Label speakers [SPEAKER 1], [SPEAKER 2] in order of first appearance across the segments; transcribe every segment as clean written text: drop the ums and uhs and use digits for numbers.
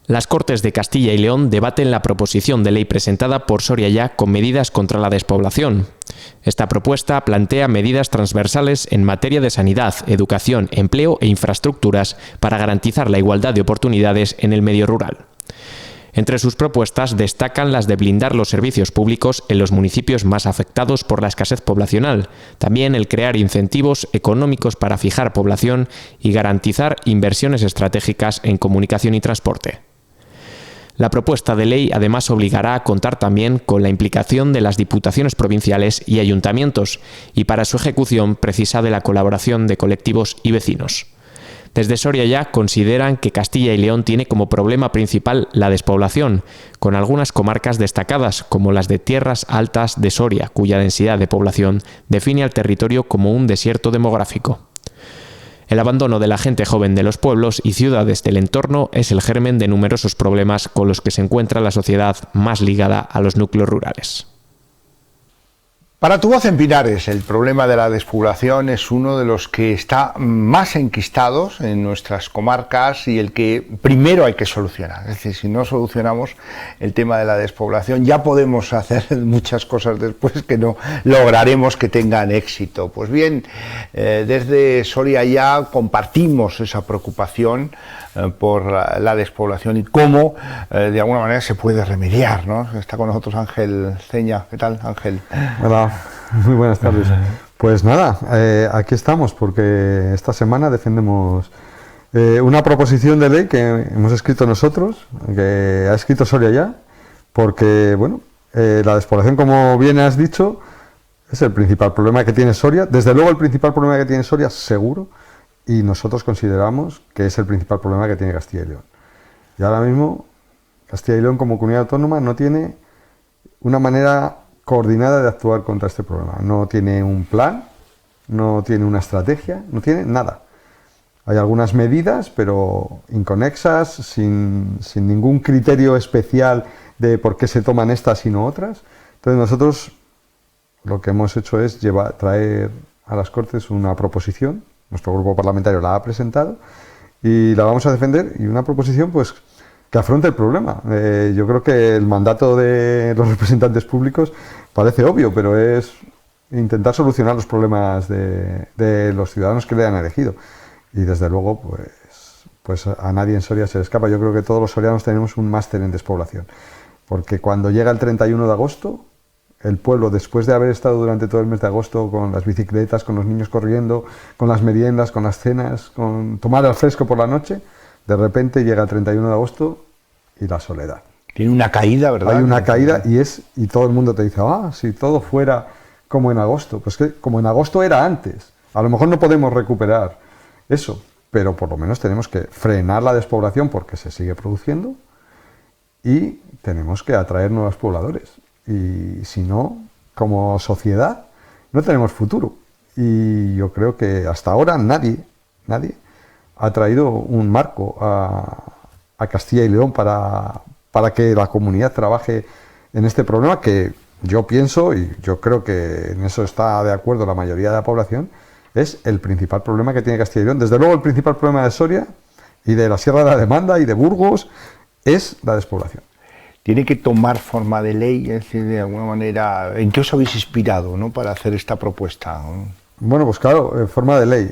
[SPEAKER 1] Las Cortes de Castilla y León debaten la proposición de ley presentada por Soria Ya con medidas contra la despoblación. Esta propuesta plantea medidas transversales en materia de sanidad, educación, empleo e infraestructuras para garantizar la igualdad de oportunidades en el medio rural. Entre sus propuestas destacan las de blindar los servicios públicos en los municipios más afectados por la escasez poblacional, también el crear incentivos económicos para fijar población y garantizar inversiones estratégicas en comunicación y transporte. La propuesta de ley además obligará a contar también con la implicación de las diputaciones provinciales y ayuntamientos, y para su ejecución precisa de la colaboración de colectivos y vecinos. Desde Soria Ya consideran que Castilla y León tiene como problema principal la despoblación, con algunas comarcas destacadas como las de Tierras Altas de Soria, cuya densidad de población define al territorio como un desierto demográfico. El abandono de la gente joven de los pueblos y ciudades del entorno es el germen de numerosos problemas con los que se encuentra la sociedad más ligada a los núcleos rurales.
[SPEAKER 2] Para Tu Voz en Pinares, el problema de la despoblación es uno de los que está más enquistados en nuestras comarcas y el que primero hay que solucionar. Es decir, si no solucionamos el tema de la despoblación, ya podemos hacer muchas cosas después que no lograremos que tengan éxito. Pues bien, desde Soria Ya compartimos esa preocupación por la despoblación y cómo de alguna manera se puede remediar, ¿no? Está con nosotros Ángel Ceña. ¿Qué tal, Ángel?
[SPEAKER 3] Hola, muy buenas tardes. Pues nada, aquí estamos porque esta semana defendemos una proposición de ley que hemos escrito nosotros, que ha escrito Soria Ya, porque bueno, la despoblación, como bien has dicho, es el principal problema que tiene Soria. Desde luego el principal problema que tiene Soria, seguro, y nosotros consideramos que es el principal problema que tiene Castilla y León. Y ahora mismo Castilla y León como comunidad autónoma no tiene una manera coordinada de actuar contra este problema. No tiene un plan, no tiene una estrategia, no tiene nada. Hay algunas medidas, pero inconexas, sin ningún criterio especial de por qué se toman estas y no otras. Entonces nosotros lo que hemos hecho es traer a las Cortes una proposición. Nuestro grupo parlamentario la ha presentado y la vamos a defender, y una proposición pues que afronte el problema. Yo creo que el mandato de los representantes públicos parece obvio, pero es intentar solucionar los problemas de los ciudadanos que le han elegido. Y desde luego pues a nadie en Soria se le escapa. Yo creo que todos los sorianos tenemos un máster en despoblación, porque cuando llega el 31 de agosto, el pueblo, después de haber estado durante todo el mes de agosto con las bicicletas, con los niños corriendo, con las meriendas, con las cenas, con tomar al fresco por la noche, de repente llega el 31 de agosto y la soledad.
[SPEAKER 2] Tiene una caída, ¿verdad?
[SPEAKER 3] Hay una caída y todo el mundo te dice, si todo fuera como en agosto. Pues que como en agosto era antes. A lo mejor no podemos recuperar eso, pero por lo menos tenemos que frenar la despoblación porque se sigue produciendo y tenemos que atraer nuevos pobladores. Y si no, como sociedad, no tenemos futuro. Y yo creo que hasta ahora nadie ha traído un marco a Castilla y León para que la comunidad trabaje en este problema, que yo pienso, y yo creo que en eso está de acuerdo la mayoría de la población, es el principal problema que tiene Castilla y León. Desde luego el principal problema de Soria y de la Sierra de la Demanda y de Burgos es la despoblación.
[SPEAKER 2] Tiene que tomar forma de ley, es decir, de alguna manera. ¿En qué os habéis inspirado, ¿no?, para hacer esta propuesta?
[SPEAKER 3] Bueno, pues claro, forma de ley.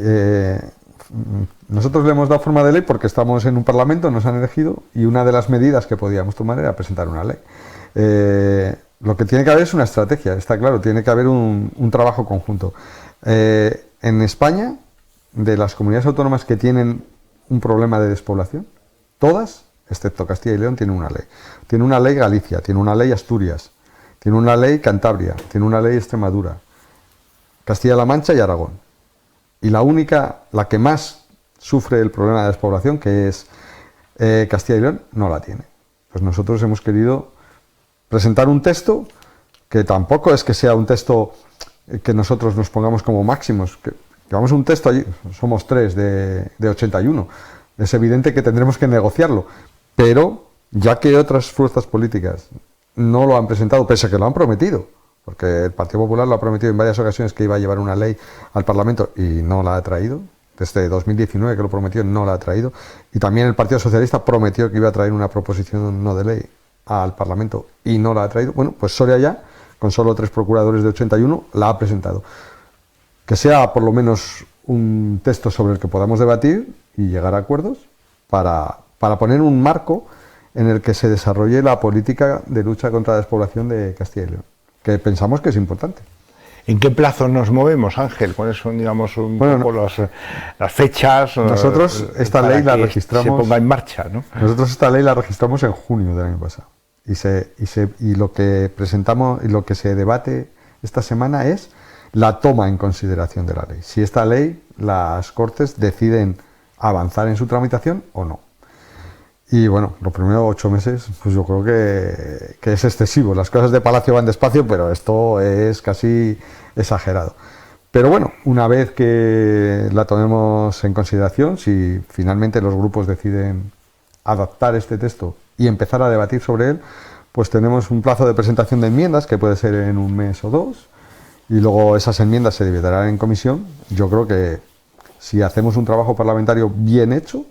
[SPEAKER 3] Nosotros le hemos dado forma de ley porque estamos en un parlamento, nos han elegido, y una de las medidas que podíamos tomar era presentar una ley. Lo que tiene que haber es una estrategia, está claro, tiene que haber un trabajo conjunto. En España, de las comunidades autónomas que tienen un problema de despoblación, todas, excepto Castilla y León, tienen una ley. Tiene una ley Galicia, tiene una ley Asturias, tiene una ley Cantabria, tiene una ley Extremadura, Castilla-La Mancha y Aragón. Y la que más sufre el problema de despoblación, que es Castilla y León, no la tiene. Pues nosotros hemos querido presentar un texto que tampoco es que sea un texto que nosotros nos pongamos como máximos, que vamos a un texto allí, somos 3 de 81. Es evidente que tendremos que negociarlo, pero ya que otras fuerzas políticas no lo han presentado, pese a que lo han prometido, porque el Partido Popular lo ha prometido en varias ocasiones que iba a llevar una ley al Parlamento y no la ha traído, desde 2019 que lo prometió, no la ha traído. Y también el Partido Socialista prometió que iba a traer una proposición no de ley al Parlamento y no la ha traído. Bueno, pues Soria ya, con solo 3 procuradores de 81, la ha presentado. Que sea por lo menos un texto sobre el que podamos debatir y llegar a acuerdos para poner un marco en el que se desarrolle la política de lucha contra la despoblación de Castilla y León, que pensamos que es importante.
[SPEAKER 2] ¿En qué plazo nos movemos, Ángel? ¿Cuáles son, digamos, poco las fechas?
[SPEAKER 3] Nosotros esta ley la registramos.
[SPEAKER 2] Se ponga en marcha, ¿no?
[SPEAKER 3] Nosotros esta ley la registramos en junio del año pasado. Y lo que presentamos y lo que se debate esta semana es la toma en consideración de la ley. Si esta ley, las Cortes deciden avanzar en su tramitación o no. Y bueno, los primeros 8 meses, pues yo creo que es excesivo. Las cosas de Palacio van despacio, pero esto es casi exagerado. Pero bueno, una vez que la tomemos en consideración, si finalmente los grupos deciden adaptar este texto y empezar a debatir sobre él, pues tenemos un plazo de presentación de enmiendas, que puede ser en 1 mes o 2, y luego esas enmiendas se debatirán en comisión. Yo creo que si hacemos un trabajo parlamentario bien hecho,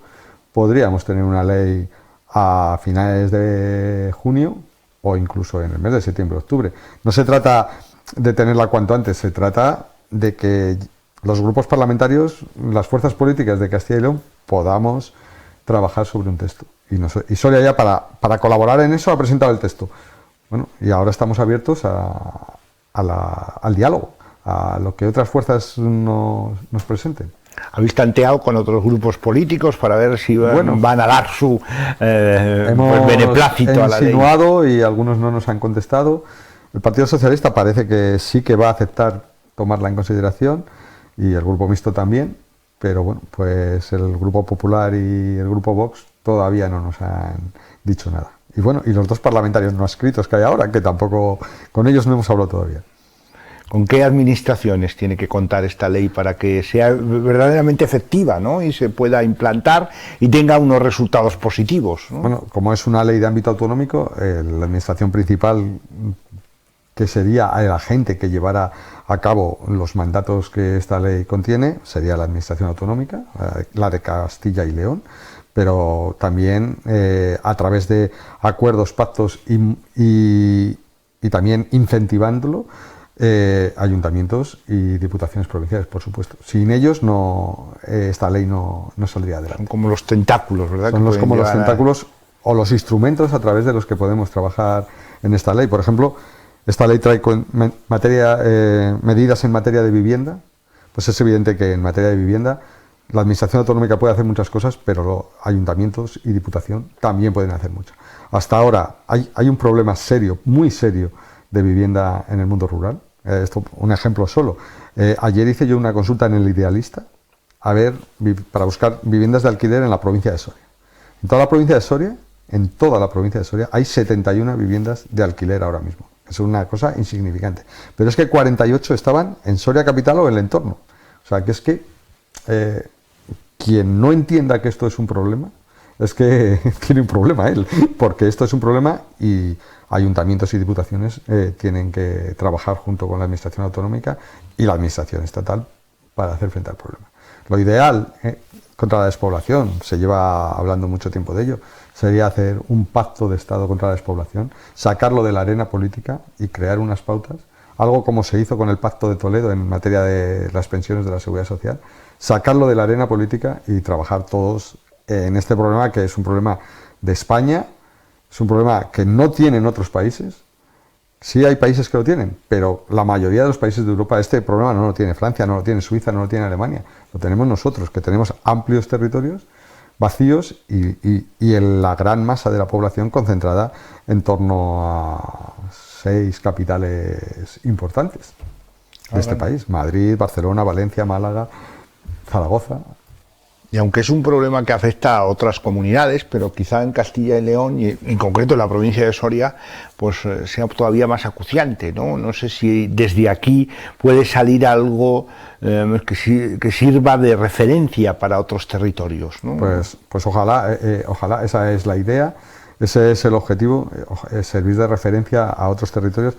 [SPEAKER 3] podríamos tener una ley a finales de junio o incluso en el mes de septiembre o octubre. No se trata de tenerla cuanto antes, se trata de que los grupos parlamentarios, las fuerzas políticas de Castilla y León, podamos trabajar sobre un texto. Y Soria ya para colaborar en eso ha presentado el texto. Bueno, y ahora estamos abiertos al diálogo, a lo que otras fuerzas nos presenten.
[SPEAKER 2] ¿Habéis tanteado con otros grupos políticos para ver si van a dar su beneplácito a la ley?
[SPEAKER 3] Hemos insinuado y algunos no nos han contestado. El Partido Socialista parece que sí que va a aceptar tomarla en consideración y el Grupo Mixto también, pero bueno, pues el Grupo Popular y el Grupo Vox todavía no nos han dicho nada. Y bueno, y los 2 parlamentarios no adscritos que hay ahora, que tampoco, con ellos no hemos hablado todavía.
[SPEAKER 2] ¿Con qué administraciones tiene que contar esta ley para que sea verdaderamente efectiva, ¿no? Y se pueda implantar y tenga unos resultados positivos, ¿no?
[SPEAKER 3] Bueno, como es una ley de ámbito autonómico, la administración principal, que sería el agente que llevara a cabo los mandatos que esta ley contiene, sería la administración autonómica, la de Castilla y León, pero también a través de acuerdos, pactos y también incentivándolo, ayuntamientos y diputaciones provinciales, por supuesto. Sin ellos esta ley no saldría adelante.
[SPEAKER 2] Son como los tentáculos, ¿verdad?
[SPEAKER 3] Son como los tentáculos o los instrumentos a través de los que podemos trabajar en esta ley. Por ejemplo, esta ley trae medidas en materia de vivienda. Pues es evidente que en materia de vivienda la administración autonómica puede hacer muchas cosas, pero los ayuntamientos y diputación también pueden hacer mucho. Hasta ahora hay un problema serio, muy serio, de vivienda en el mundo rural. Esto, un ejemplo solo. Ayer hice yo una consulta en el Idealista para buscar viviendas de alquiler en la provincia de Soria. En toda la provincia de Soria hay 71 viviendas de alquiler ahora mismo. Es una cosa insignificante. Pero es que 48 estaban en Soria capital o en el entorno. O sea, que es que quien no entienda que esto es un problema, es que tiene un problema él, porque esto es un problema y ayuntamientos y diputaciones tienen que trabajar junto con la administración autonómica y la administración estatal para hacer frente al problema. Lo ideal contra la despoblación, se lleva hablando mucho tiempo de ello, sería hacer un pacto de Estado contra la despoblación, sacarlo de la arena política y crear unas pautas, algo como se hizo con el Pacto de Toledo en materia de las pensiones de la Seguridad Social, sacarlo de la arena política y trabajar todos en este problema, que es un problema de España, es un problema que no tienen otros países. Sí hay países que lo tienen, pero la mayoría de los países de Europa este problema no lo tiene Francia, no lo tiene Suiza, no lo tiene Alemania. Lo tenemos nosotros, que tenemos amplios territorios vacíos y la gran masa de la población concentrada en torno a 6 capitales importantes de este país. Madrid, Barcelona, Valencia, Málaga, Zaragoza.
[SPEAKER 2] Y aunque es un problema que afecta a otras comunidades, pero quizá en Castilla y León, y en concreto en la provincia de Soria, pues sea todavía más acuciante, ¿no? No sé si desde aquí puede salir algo que sirva de referencia para otros territorios, ¿no?
[SPEAKER 3] Pues ojalá, esa es la idea, ese es el objetivo, servir de referencia a otros territorios.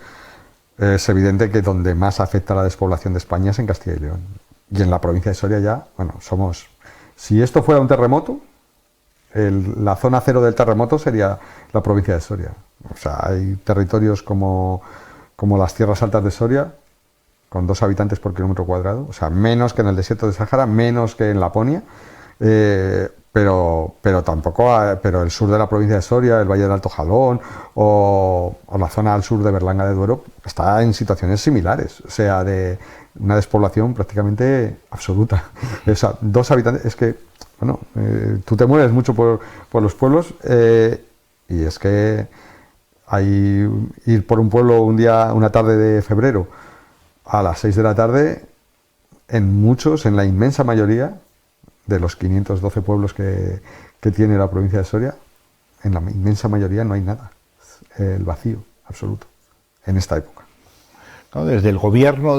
[SPEAKER 3] Es evidente que donde más afecta la despoblación de España es en Castilla y León. Y en la provincia de Soria ya, bueno, somos... Si esto fuera un terremoto, la zona cero del terremoto sería la provincia de Soria. O sea, hay territorios como las tierras altas de Soria, con 2 habitantes por kilómetro cuadrado, o sea, menos que en el desierto de Sáhara, menos que en Laponia, pero el sur de la provincia de Soria, el Valle del Alto Jalón o la zona al sur de Berlanga de Duero está en situaciones similares, o sea, de una despoblación prácticamente absoluta. O sea, 2 habitantes, es que, bueno, tú te mueves mucho por los pueblos y es que ir por un pueblo una tarde de febrero a las 6 de la tarde, en la inmensa mayoría de los 512 pueblos que tiene la provincia de Soria, en la inmensa mayoría no hay nada, el vacío absoluto en esta época.
[SPEAKER 2] ¿No? Desde el gobierno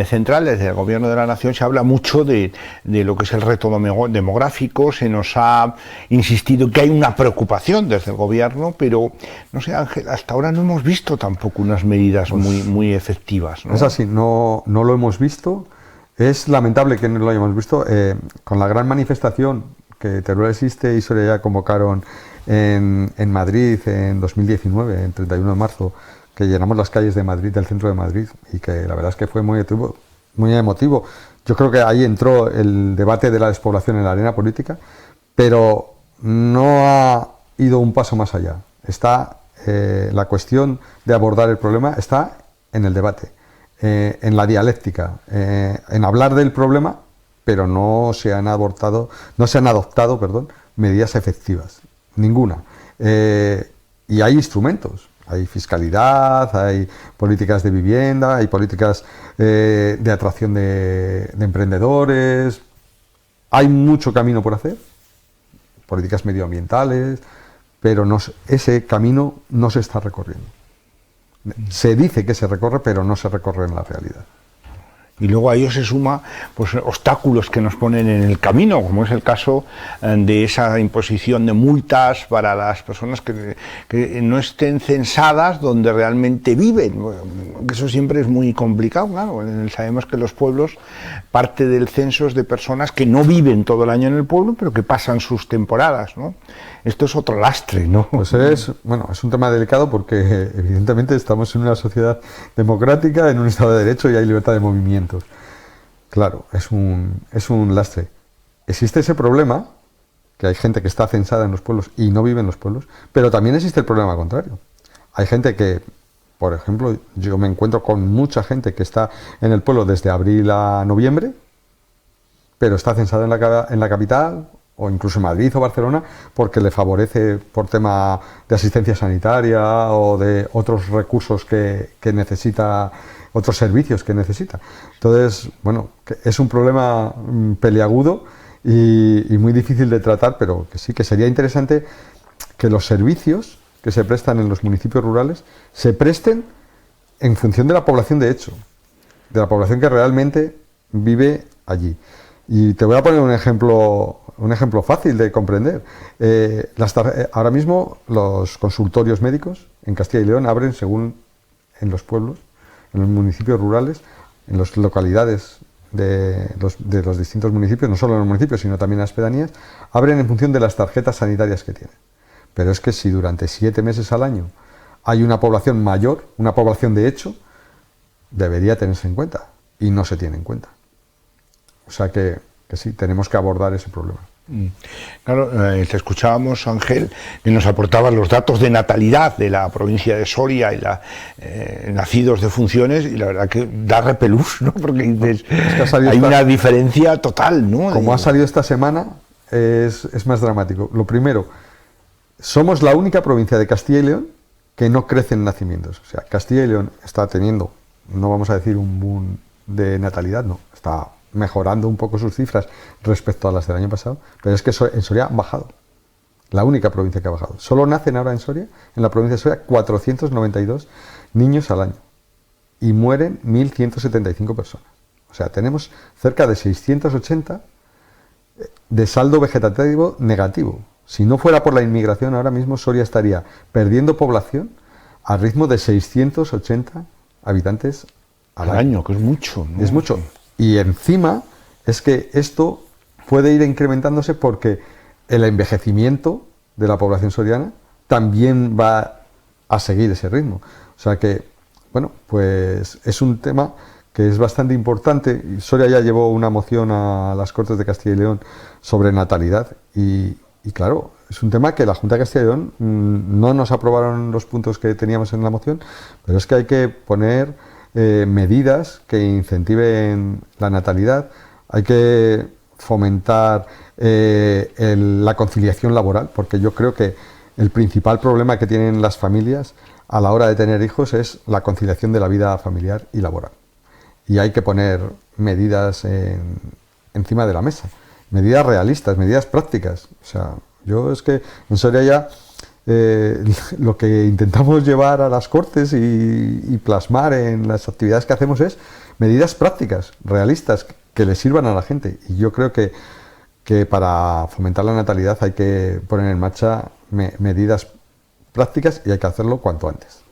[SPEAKER 2] central, desde el gobierno de la nación, se habla mucho de lo que es el reto demográfico. Se nos ha insistido que hay una preocupación desde el gobierno, pero no sé, Ángel, hasta ahora no hemos visto tampoco unas medidas muy efectivas, ¿no?
[SPEAKER 3] Es así, no lo hemos visto. Es lamentable que no lo hayamos visto. Con la gran manifestación que Teruel Existe y Soria Ya convocaron en Madrid en 2019, en 31 de marzo, que llenamos las calles de Madrid, del centro de Madrid, y que la verdad es que fue muy emotivo. Yo creo que ahí entró el debate de la despoblación en la arena política, pero no ha ido un paso más allá. La cuestión de abordar el problema está en el debate, en la dialéctica, en hablar del problema, pero no se han adoptado medidas efectivas, ninguna. Y hay instrumentos. Hay fiscalidad, hay políticas de vivienda, hay políticas de atracción de emprendedores. Hay mucho camino por hacer, políticas medioambientales, pero ese camino no se está recorriendo. Se dice que se recorre, pero no se recorre en la realidad.
[SPEAKER 2] Y luego a ello se suma pues, obstáculos que nos ponen en el camino, como es el caso de esa imposición de multas para las personas que no estén censadas donde realmente viven. Bueno, eso siempre es muy complicado, claro. Sabemos que los pueblos, parte del censo es de personas que no viven todo el año en el pueblo, pero que pasan sus temporadas, ¿no? Esto es otro lastre, ¿no?
[SPEAKER 3] Pues es un tema delicado porque evidentemente estamos en una sociedad democrática, en un Estado de Derecho y hay libertad de movimientos. Claro, es un lastre. Existe ese problema, que hay gente que está censada en los pueblos y no vive en los pueblos, pero también existe el problema contrario. Hay gente que, por ejemplo, yo me encuentro con mucha gente que está en el pueblo desde abril a noviembre, pero está censada en la capital, o incluso en Madrid o Barcelona, porque le favorece por tema de asistencia sanitaria o de otros recursos que necesita, otros servicios que necesita. Entonces, bueno, es un problema peliagudo y muy difícil de tratar, pero que sí que sería interesante que los servicios que se prestan en los municipios rurales se presten en función de la población de hecho, de la población que realmente vive allí. Y te voy a poner un ejemplo fácil de comprender. Ahora mismo los consultorios médicos en Castilla y León abren según en los pueblos, en los municipios rurales, en las localidades de los distintos municipios, no solo en los municipios, sino también en las pedanías, abren en función de las tarjetas sanitarias que tienen. Pero es que si durante 7 meses al año hay una población mayor, una población de hecho, debería tenerse en cuenta, y no se tiene en cuenta. O sea que sí, tenemos que abordar ese problema.
[SPEAKER 2] Claro, te escuchábamos, Ángel, que nos aportaban los datos de natalidad de la provincia de Soria y nacidos de funciones, y la verdad que da repelús, ¿no? Porque dices, hay una diferencia total, ¿no?
[SPEAKER 3] Como ha salido esta semana, es más dramático. Lo primero, somos la única provincia de Castilla y León que no crece en nacimientos. O sea, Castilla y León está teniendo, no vamos a decir un boom de natalidad, no, está mejorando un poco sus cifras respecto a las del año pasado, pero es que en Soria han bajado. La única provincia que ha bajado. Solo nacen ahora en Soria, en la provincia de Soria, 492 niños al año y mueren 1.175 personas. O sea, tenemos cerca de 680 de saldo vegetativo negativo. Si no fuera por la inmigración, ahora mismo Soria estaría perdiendo población al ritmo de 680 habitantes al año,
[SPEAKER 2] que es mucho, ¿no?
[SPEAKER 3] Es mucho. Y encima es que esto puede ir incrementándose porque el envejecimiento de la población soriana también va a seguir ese ritmo. O sea que, bueno, pues es un tema que es bastante importante. Soria ya llevó una moción a las Cortes de Castilla y León sobre natalidad y claro, es un tema que la Junta de Castilla y León no nos aprobaron los puntos que teníamos en la moción, pero es que hay que poner medidas que incentiven la natalidad, hay que fomentar la conciliación laboral, porque yo creo que el principal problema que tienen las familias a la hora de tener hijos es la conciliación de la vida familiar y laboral. Y hay que poner medidas encima de la mesa, medidas realistas, medidas prácticas. O sea, yo es que en Soria ya lo que intentamos llevar a las Cortes y plasmar en las actividades que hacemos es medidas prácticas, realistas, que le sirvan a la gente. Y yo creo que para fomentar la natalidad hay que poner en marcha medidas prácticas y hay que hacerlo cuanto antes.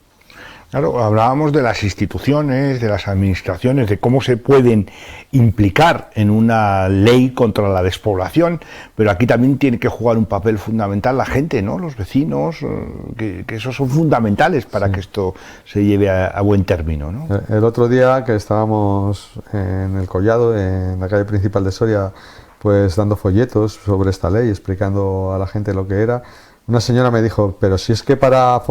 [SPEAKER 2] Claro, hablábamos de las instituciones, de las administraciones, de cómo se pueden implicar en una ley contra la despoblación, pero aquí también tiene que jugar un papel fundamental la gente, ¿no? Los vecinos, que esos son fundamentales para que esto se lleve a buen término, ¿no?
[SPEAKER 3] El otro día que estábamos en el Collado, en la calle principal de Soria, pues dando folletos sobre esta ley, explicando a la gente lo que era, una señora me dijo, pero si es que para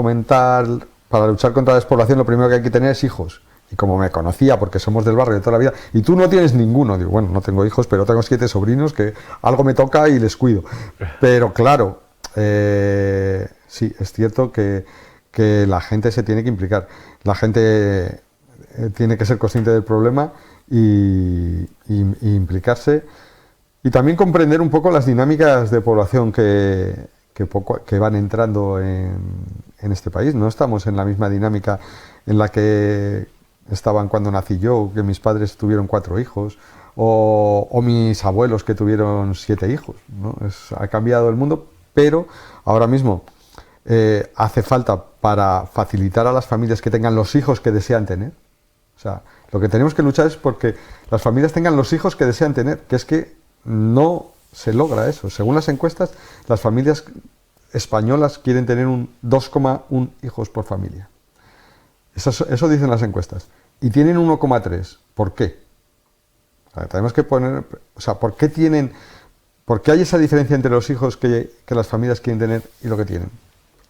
[SPEAKER 3] luchar contra la despoblación lo primero que hay que tener es hijos. Y como me conocía, porque somos del barrio de toda la vida, y tú no tienes ninguno, digo, bueno, no tengo hijos, pero tengo 7 sobrinos que algo me toca y les cuido. Pero claro, sí, es cierto que la gente se tiene que implicar. La gente tiene que ser consciente del problema y implicarse. Y también comprender un poco las dinámicas de población que van entrando en este país. No estamos en la misma dinámica en la que estaban cuando nací yo, que mis padres tuvieron 4 hijos, o mis abuelos que tuvieron 7 hijos, ¿no? Ha cambiado el mundo, pero ahora mismo hace falta para facilitar a las familias que tengan los hijos que desean tener. O sea, lo que tenemos que luchar es porque las familias tengan los hijos que desean tener, que es que no se logra eso. Según las encuestas, las familias españolas quieren tener un 2,1 hijos por familia. Eso dicen las encuestas. Y tienen 1,3. ¿Por qué? O sea, tenemos que poner... O sea, ¿por qué hay esa diferencia entre los hijos que las familias quieren tener y lo que tienen?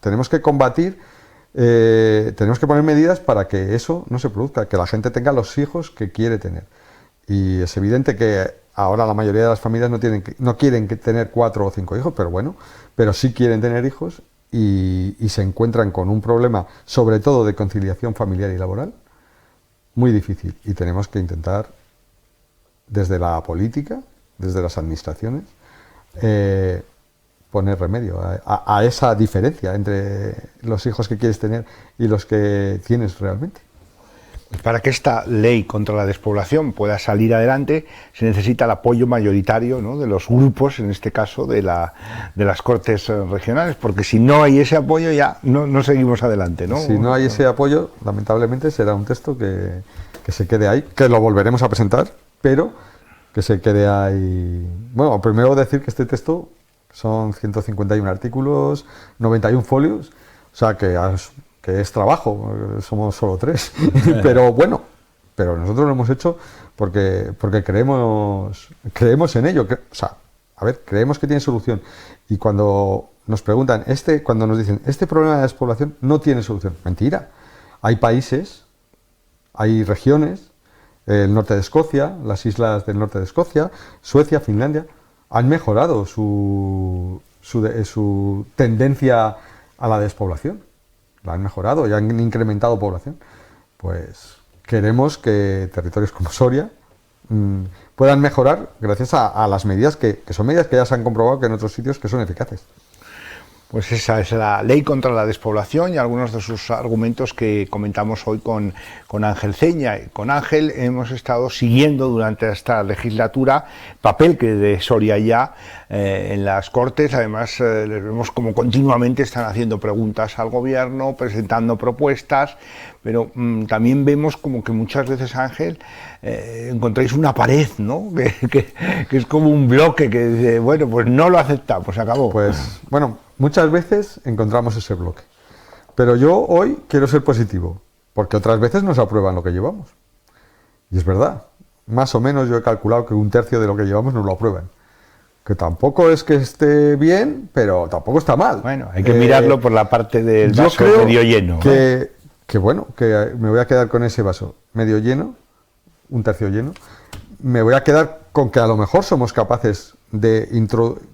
[SPEAKER 3] Tenemos que combatir, tenemos que poner medidas para que eso no se produzca, que la gente tenga los hijos que quiere tener. Y es evidente que ahora la mayoría de las familias no quieren tener 4 o 5 hijos, pero bueno, pero sí quieren tener hijos y se encuentran con un problema, sobre todo de conciliación familiar y laboral, muy difícil. Y tenemos que intentar, desde la política, desde las administraciones, poner remedio a esa diferencia entre los hijos que quieres tener y los que tienes realmente.
[SPEAKER 2] Para que esta ley contra la despoblación pueda salir adelante, se necesita el apoyo mayoritario, ¿no?, de los grupos, en este caso de las Cortes regionales, porque si no hay ese apoyo ya no seguimos adelante, ¿no?
[SPEAKER 3] Si no hay ese apoyo, lamentablemente será un texto que se quede ahí, que lo volveremos a presentar, pero que se quede ahí. Bueno, primero decir que este texto son 151 artículos, 91 folios, o sea que es trabajo, somos solo 3, pero bueno, pero nosotros lo hemos hecho porque creemos en ello, o sea, a ver, creemos que tiene solución. Y cuando nos preguntan, cuando nos dicen, este problema de despoblación no tiene solución, mentira. Hay países, hay regiones, el norte de Escocia, las islas del norte de Escocia, Suecia, Finlandia, han mejorado su tendencia a la despoblación. La han mejorado y han incrementado población. Pues queremos que territorios como Soria puedan mejorar gracias a las medidas que son medidas que ya se han comprobado que en otros sitios que son eficaces.
[SPEAKER 2] Pues esa es la ley contra la despoblación y algunos de sus argumentos que comentamos hoy con Ángel Ceña. Con Ángel hemos estado siguiendo durante esta legislatura el papel que de Soria Ya en las Cortes. Además, les vemos como continuamente están haciendo preguntas al gobierno, presentando propuestas, pero también vemos como que muchas veces, Ángel, encontráis una pared, ¿no? Que es como un bloque que dice, bueno, pues no lo aceptamos, se acabó.
[SPEAKER 3] Pues, bueno, muchas veces encontramos ese bloque. Pero yo hoy quiero ser positivo, porque otras veces nos aprueban lo que llevamos. Y es verdad, más o menos yo he calculado que 1/3 de lo que llevamos nos lo aprueban. Que tampoco es que esté bien, pero tampoco está mal.
[SPEAKER 2] Bueno, hay que mirarlo por la parte del vaso medio lleno.
[SPEAKER 3] Que bueno, que me voy a quedar con ese vaso medio lleno, 1/3 lleno. Me voy a quedar con que a lo mejor somos capaces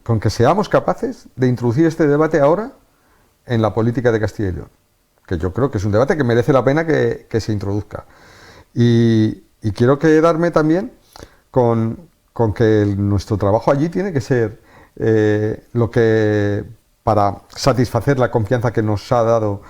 [SPEAKER 3] con que seamos capaces de introducir este debate ahora en la política de Castilla y León, que yo creo que es un debate que merece la pena que se introduzca. Y quiero quedarme también con que nuestro trabajo allí tiene que ser lo que, para satisfacer la confianza que nos ha dado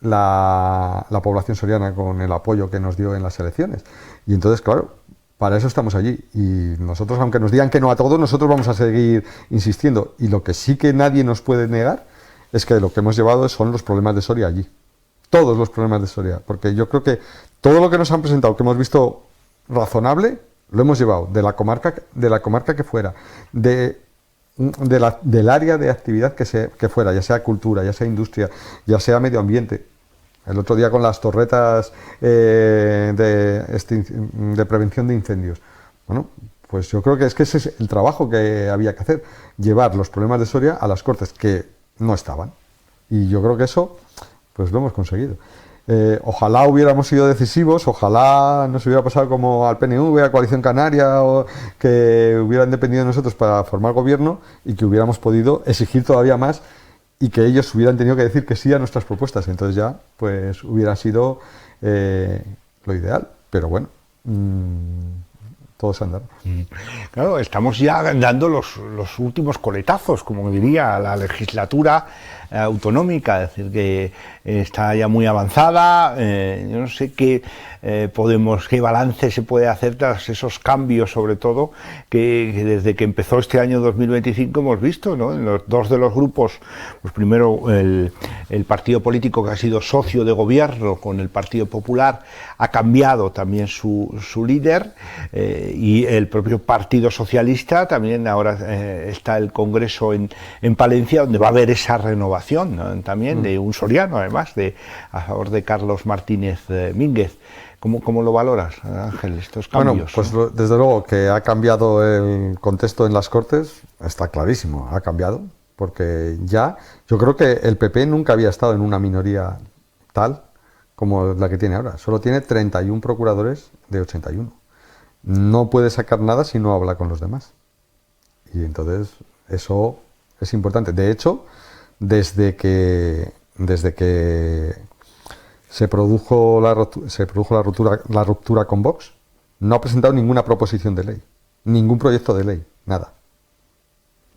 [SPEAKER 3] la población soriana con el apoyo que nos dio en las elecciones. Y entonces, claro, para eso estamos allí. Y nosotros, aunque nos digan que no a todo, nosotros vamos a seguir insistiendo. Y lo que sí que nadie nos puede negar es que lo que hemos llevado son los problemas de Soria allí. Todos los problemas de Soria. Porque yo creo que todo lo que nos han presentado, que hemos visto razonable, lo hemos llevado de la comarca que fuera, del área de actividad que fuera, ya sea cultura, ya sea industria, ya sea medio ambiente. El otro día con las torretas de prevención de incendios. Bueno, pues yo creo que ese es el trabajo que había que hacer, llevar los problemas de Soria a las Cortes, que no estaban. Y yo creo que eso, pues lo hemos conseguido. Ojalá hubiéramos sido decisivos, ojalá nos hubiera pasado como al PNV, a Coalición Canaria, o que hubieran dependido de nosotros para formar gobierno y que hubiéramos podido exigir todavía más y que ellos hubieran tenido que decir que sí a nuestras propuestas. Entonces ya pues hubiera sido lo ideal. Pero bueno, todo se anda.
[SPEAKER 2] Claro, estamos ya dando los últimos coletazos, como diría la legislatura autonómica, es decir, que está ya muy avanzada. Yo no sé qué balance se puede hacer tras esos cambios, sobre todo que desde que empezó este año 2025 hemos visto, ¿no? En los dos de los grupos, pues primero el partido político que ha sido socio de gobierno con el Partido Popular ha cambiado también su líder, y el propio Partido Socialista también ahora está el Congreso en Palencia, donde va a haber esa renovación, ¿no? También de un soriano, además, a favor de Carlos Martínez Mínguez. ¿Cómo lo valoras, Ángel, estos cambios?
[SPEAKER 3] Bueno, pues desde luego que ha cambiado el contexto en las Cortes, está clarísimo, ha cambiado, porque ya, yo creo que el PP nunca había estado en una minoría tal como la que tiene ahora, solo tiene 31 procuradores de 81. No puede sacar nada si no habla con los demás. Y entonces eso es importante. De hecho, desde que se produjo la ruptura con Vox, no ha presentado ninguna proposición de ley, ningún proyecto de ley, nada.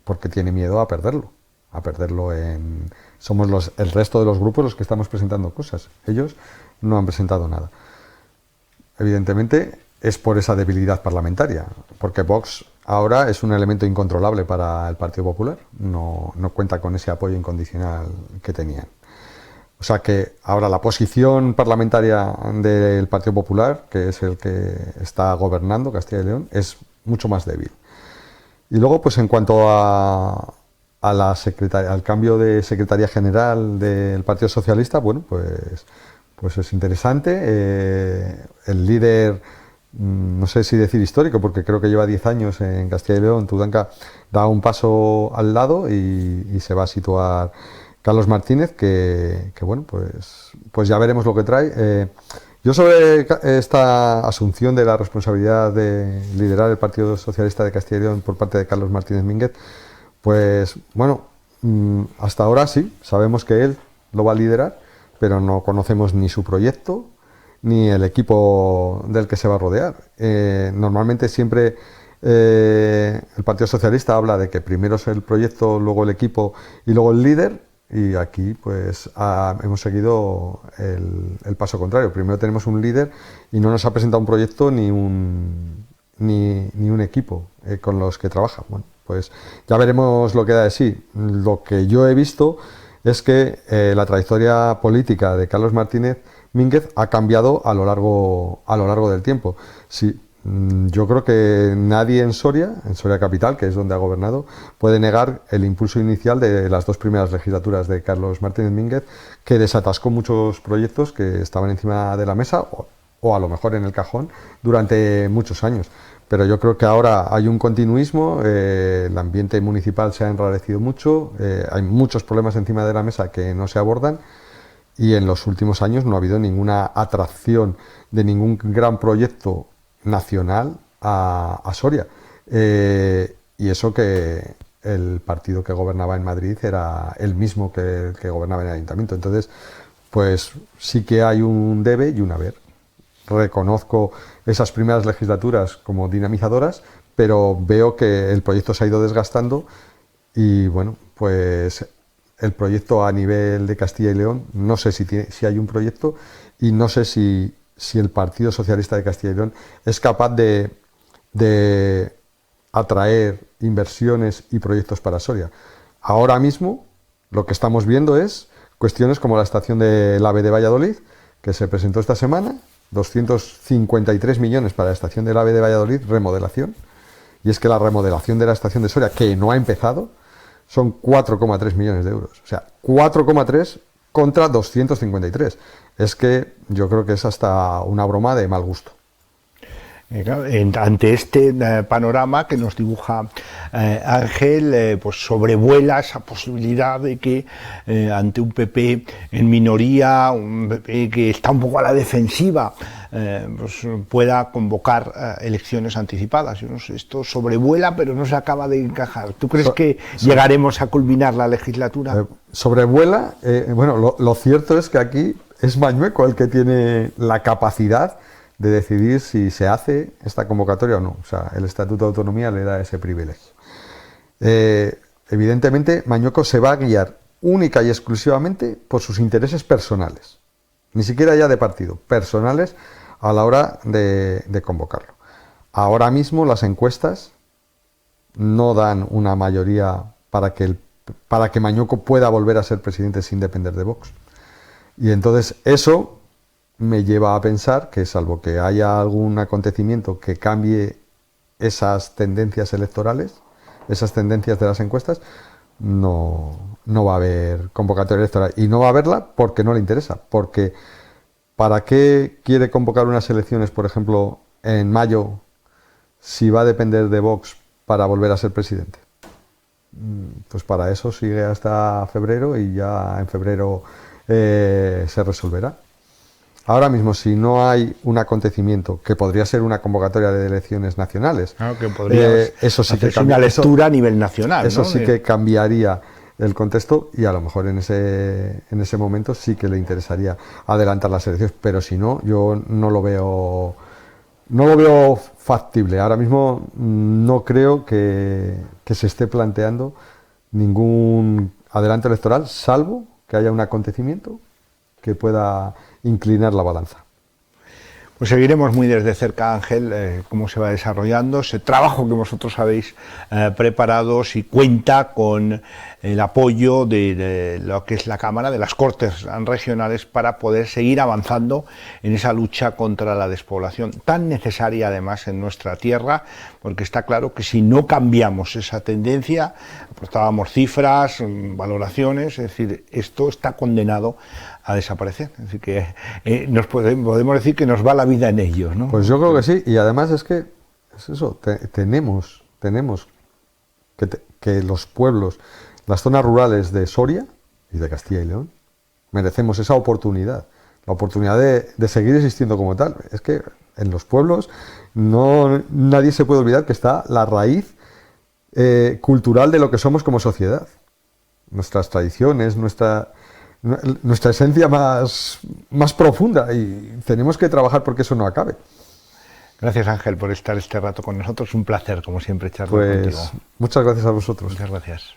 [SPEAKER 3] Porque tiene miedo a perderlo. Somos el resto de los grupos los que estamos presentando cosas. Ellos no han presentado nada. Evidentemente es por esa debilidad parlamentaria, porque Vox ahora es un elemento incontrolable para el Partido Popular, no cuenta con ese apoyo incondicional que tenían. O sea que ahora la posición parlamentaria del Partido Popular, que es el que está gobernando Castilla y León, es mucho más débil. Y luego, pues en cuanto al cambio de secretaría general del Partido Socialista, bueno, pues es interesante. El líder, no sé si decir histórico, porque creo que lleva 10 años en Castilla y León, Tudanca, da un paso al lado y se va a situar Carlos Martínez, que bueno, pues ya veremos lo que trae. Yo sobre esta asunción de la responsabilidad de liderar el Partido Socialista de Castilla y León por parte de Carlos Martínez Mínguez, pues bueno, hasta ahora sí, sabemos que él lo va a liderar, pero no conocemos ni su proyecto, ni el equipo del que se va a rodear. Normalmente siempre el Partido Socialista habla de que primero es el proyecto, luego el equipo y luego el líder. y aquí pues hemos seguido el paso contrario. Primero tenemos un líder y no nos ha presentado un proyecto ni un equipo con los que trabaja. Bueno, pues ya veremos lo que da de sí. Lo que yo he visto es que la trayectoria política de Carlos Martínez Mínguez ha cambiado a lo largo del tiempo. Sí, yo creo que nadie en Soria capital, que es donde ha gobernado, puede negar el impulso inicial de las 2 primeras legislaturas de Carlos Martínez Mínguez, que desatascó muchos proyectos que estaban encima de la mesa o a lo mejor en el cajón durante muchos años. Pero yo creo que ahora hay un continuismo, el ambiente municipal se ha enrarecido mucho, hay muchos problemas encima de la mesa que no se abordan, y en los últimos años no ha habido ninguna atracción de ningún gran proyecto nacional a Soria. Y eso que el partido que gobernaba en Madrid era el mismo que el que gobernaba en el ayuntamiento. Entonces, pues sí que hay un debe y un haber. Reconozco esas primeras legislaturas como dinamizadoras, pero veo que el proyecto se ha ido desgastando y bueno, pues el proyecto a nivel de Castilla y León, no sé si hay un proyecto y no sé si el Partido Socialista de Castilla y León es capaz de atraer inversiones y proyectos para Soria. Ahora mismo lo que estamos viendo es cuestiones como la estación del AVE de Valladolid, que se presentó esta semana, 253 millones para la estación del AVE de Valladolid, remodelación, y es que la remodelación de la estación de Soria, que no ha empezado, son 4,3 millones de euros. O sea, 4,3 contra 253. Es que yo creo que es hasta una broma de mal gusto.
[SPEAKER 2] Ante este panorama que nos dibuja Ángel, pues sobrevuela esa posibilidad de que ante un PP en minoría, un PP que está un poco a la defensiva, pues pueda convocar elecciones anticipadas. Yo no sé, esto sobrevuela, pero no se acaba de encajar. ¿Tú crees que llegaremos a culminar la legislatura?
[SPEAKER 3] Sobrevuela. Bueno, lo cierto es que aquí es Mañueco el que tiene la capacidad de decidir si se hace esta convocatoria o no. O sea, el Estatuto de Autonomía le da ese privilegio. Evidentemente, Mañueco se va a guiar única y exclusivamente por sus intereses personales, ni siquiera ya de partido, personales a la hora de convocarlo. Ahora mismo las encuestas no dan una mayoría para que Mañueco pueda volver a ser presidente sin depender de Vox. Y entonces eso me lleva a pensar que, salvo que haya algún acontecimiento que cambie esas tendencias electorales, esas tendencias de las encuestas, no va a haber convocatoria electoral. Y no va a haberla porque no le interesa. Porque ¿para qué quiere convocar unas elecciones, por ejemplo, en mayo, si va a depender de Vox para volver a ser presidente? Pues para eso sigue hasta febrero y ya en febrero se resolverá. Ahora mismo, si no hay un acontecimiento que podría ser una convocatoria de elecciones nacionales,
[SPEAKER 2] claro, que podría
[SPEAKER 3] eso sí que
[SPEAKER 2] una lectura a nivel nacional.
[SPEAKER 3] Eso, ¿no? Sí que cambiaría el contexto y a lo mejor en ese momento sí que le interesaría adelantar las elecciones, pero si no, yo no lo veo factible. Ahora mismo no creo que se esté planteando ningún adelanto electoral, salvo que haya un acontecimiento que pueda inclinar la balanza.
[SPEAKER 2] Pues seguiremos muy desde cerca, Ángel, cómo se va desarrollando ese trabajo que vosotros habéis preparado, si cuenta con el apoyo de lo que es la Cámara, de las Cortes regionales, para poder seguir avanzando en esa lucha contra la despoblación, tan necesaria además en nuestra tierra, porque está claro que si no cambiamos esa tendencia, aportábamos cifras, valoraciones, es decir, esto está condenado a desaparecer. Es decir, que podemos decir que nos va la vida en ello, ¿no?
[SPEAKER 3] Pues yo creo que sí, y además es que es eso, tenemos que los pueblos, las zonas rurales de Soria y de Castilla y León, merecemos esa oportunidad, la oportunidad de seguir existiendo como tal. Es que en los pueblos nadie se puede olvidar que está la raíz cultural de lo que somos como sociedad, nuestras tradiciones, nuestra esencia más profunda, y tenemos que trabajar porque eso no acabe.
[SPEAKER 2] Gracias, Ángel, por estar este rato con nosotros. Un placer, como siempre, charlar contigo.
[SPEAKER 3] Muchas gracias a vosotros.
[SPEAKER 2] Muchas gracias.